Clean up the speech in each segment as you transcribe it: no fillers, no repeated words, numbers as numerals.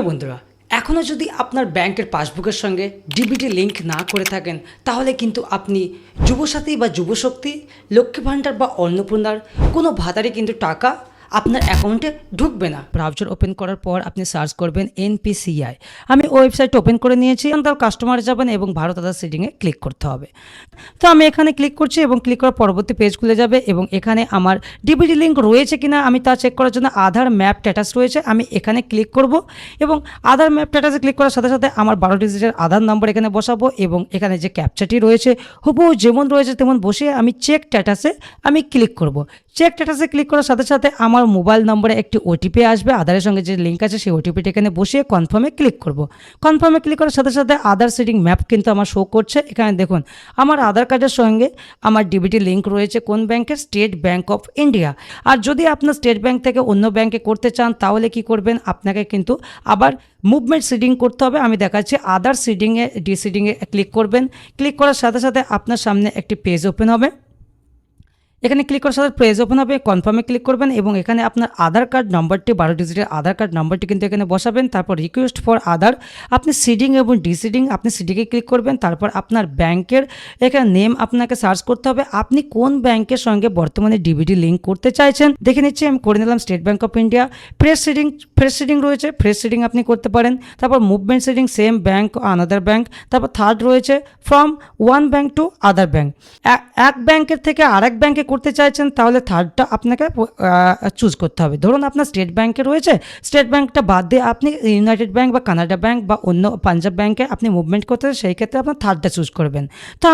প্রিয় বন্ধুরা, এখনও যদি আপনার ব্যাংকের পাসবুকের সঙ্গে ডিবিটি লিঙ্ক না করে থাকেন তাহলে কিন্তু আপনি যুবসাথী বা যুবশক্তি, লক্ষ্মী ভাণ্ডার বা অন্নপূর্ণার কোনো ভাতারে কিন্তু টাকা আপনার অ্যাকাউন্টে ঢুকবে না। ব্রাউজার ওপেন করার পর আপনি সার্চ করবেন NPCI। আমি ওয়েবসাইট ওপেন করে নিয়েছি। তার কাস্টমারে যাবেন এবং ভারত আধার সেটিংয়ে ক্লিক করতে হবে। তো আমি এখানে ক্লিক করছি এবং ক্লিক করার পরবর্তী পেজ খুলে যাবে এবং এখানে আমার ডিবিটি লিঙ্ক রয়েছে কিনা আমি তা চেক করার জন্য আধার ম্যাপ স্ট্যাটাস রয়েছে, আমি এখানে ক্লিক করব এবং আধার ম্যাপ স্ট্যাটাসে ক্লিক করার সাথে সাথে আমার 12 ডিজিটের আধার নম্বর এখানে বসাবো এবং এখানে যে ক্যাপচাটি রয়েছে হুবহু যেমন রয়েছে তেমন বসিয়ে আমি চেক স্ট্যাটাসে আমি ক্লিক করব। চেক স্ট্যাটাসে ক্লিক করার সাথে সাথে আমার মোবাইল নম্বরে একটি ওটিপি আসবে, আধারের সঙ্গে যে লিঙ্ক আছে সেই ওটিপিটা এখানে বসিয়ে কনফার্মে ক্লিক করব। কনফার্মে ক্লিক করার সাথে সাথে আধার সেটিং ম্যাপ কিন্তু আমার শো করছে। এখানে দেখুন আমার আধার কার্ডের সঙ্গে আমার ডিবিটি লিঙ্ক রয়েছে কোন ব্যাংকের, স্টেট ব্যাংক অফ ইন্ডিয়া। আর যদি আপনার স্টেট ব্যাংক থেকে অন্য ব্যাংকে করতে চান তাহলে কি করবেন, আপনাকে কিন্তু আবার মুভমেন্ট সিডিং করতে হবে। আমি দেখাচ্ছি আধার সিডিংয়ে ডিসিডিংয়ে ক্লিক করবেন। ক্লিক করার সাথে সাথে আপনার সামনে একটি পেজ ওপেন হবে। এখানে ক্লিক করার সাথে পেজ ওপেন হবে, কনফার্মে ক্লিক করবেন এবং এখানে আপনার আধার কার্ড নম্বরটি 12 ডিজিটের আধার কার্ড নম্বরটি কিন্তু এখানে বসাবেন। তারপর রিকোয়েস্ট ফর আধার, আপনি সিডিং এবং ডিসিডিং, আপনি সিডিংয়ে ক্লিক করবেন। তারপর আপনার ব্যাংকের এখানে নেম আপনাকে সার্চ করতে হবে, আপনি কোন ব্যাংকের সঙ্গে বর্তমানে ডিবিটি লিঙ্ক করতে চাইছেন। দেখে নিচ্ছি, আমি করে নিলাম state bank of India. Fresh seeding রয়েছে, ফ্রেশ সিডিং আপনি করতে পারেন। তারপর movement seeding, same bank another bank. তারপর থার্ড রয়েছে from one bank to other bank, এক ব্যাংকের থেকে আরেক ব্যাংকে করতে চাইছেন তাহলে থার্ডটা আপনাকে চুজ করতে হবে। ধরুন আপনার স্টেট ব্যাংকে রয়েছে, স্টেট ব্যাংকটা বাদ দিয়ে আপনি ইউনাইটেড ব্যাংক বা কানাডা ব্যাংক বা অন্য পাঞ্জাব ব্যাংকে আপনি মুভমেন্ট করতে সেই ক্ষেত্রে আপনার থার্ডটা চুজ করবেন। তো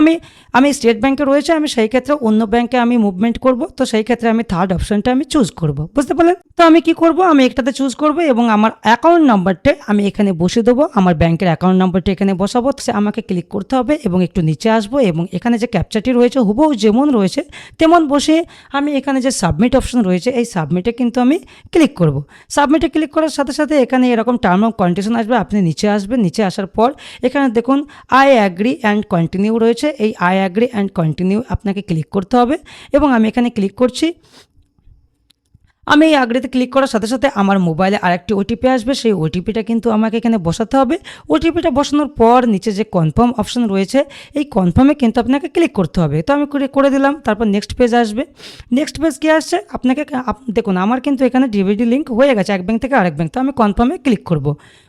আমি স্টেট ব্যাংকে রয়েছে, আমি সেই ক্ষেত্রে অন্য ব্যাংকে আমি মুভমেন্ট করব, তো সেই ক্ষেত্রে আমি থার্ড অপশনটা আমি চুজ করব। বুঝতে পারলেন? তো আমি কি করব, আমি একটাতে চুজ করব এবং আমার অ্যাকাউন্ট নাম্বারটা আমি এখানে বসিয়ে দেবো। আমার ব্যাংকের অ্যাকাউন্ট নাম্বারটা এখানে বসাবো। সে আমাকে ক্লিক করতে হবে এবং একটু নিচে আসবো এবং এখানে যে ক্যাপচাটি রয়েছে হুবহু যেমন রয়েছে তেমন বসে আমি এখানে যে সাবমিট অপশন রয়েছে এই সাবমিটে কিন্তু আমি ক্লিক করব। সাবমিটে ক্লিক করার সাথে সাথে এখানে এরকম টার্ম অফ কন্ডিশন আসবে, আপনি নিচে আসবেন। নিচে আসার পর এখানে দেখুন আই অ্যাগ্রি অ্যান্ড কন্টিনিউ রয়েছে, এই আই অ্যাগ্রি অ্যান্ড কন্টিনিউ আপনাকে ক্লিক করতে হবে এবং আমি এখানে ক্লিক করছি। আমি এই আগ্রিতে ক্লিক করার সাথে সাথে আমার মোবাইলে আরেকটি ওটিপি আসবে, সেই ওটিপিটা কিন্তু আমাকে এখানে বসাতে হবে। ওটিপিটা বসানোর পর নিচে যে কনফার্ম অপশন রয়েছে এই কনফার্মে কিন্তু আপনাকে ক্লিক করতে হবে। তো আমি করে দিলাম। তারপর নেক্সট পেজ আসবে। নেক্সট পেজ কী আসছে, আপনাকে দেখুন আমার কিন্তু এখানে ডিবিটি লিঙ্ক হয়ে গেছে এক ব্যাংক থেকে আরেক ব্যাংক। তো আমি কনফার্মে ক্লিক করব।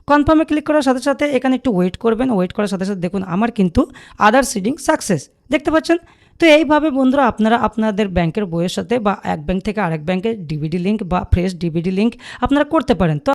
কনফার্মে ক্লিক করার সাথে সাথে এখানে একটু ওয়েট করবেন। ওয়েট করার সাথে সাথে দেখুন আমার কিন্তু আধার সিডিং সাকসেস, দেখতে পাচ্ছেন? তো এইভাবে বন্ধুরা আপনারা আপনাদের ব্যাংকের বইয়ের সাথে বা এক ব্যাংক থেকে আরেক ব্যাংকের ডিবিটি লিঙ্ক বা ফ্রেশ ডিবিটি লিঙ্ক আপনারা করতে পারেন। তো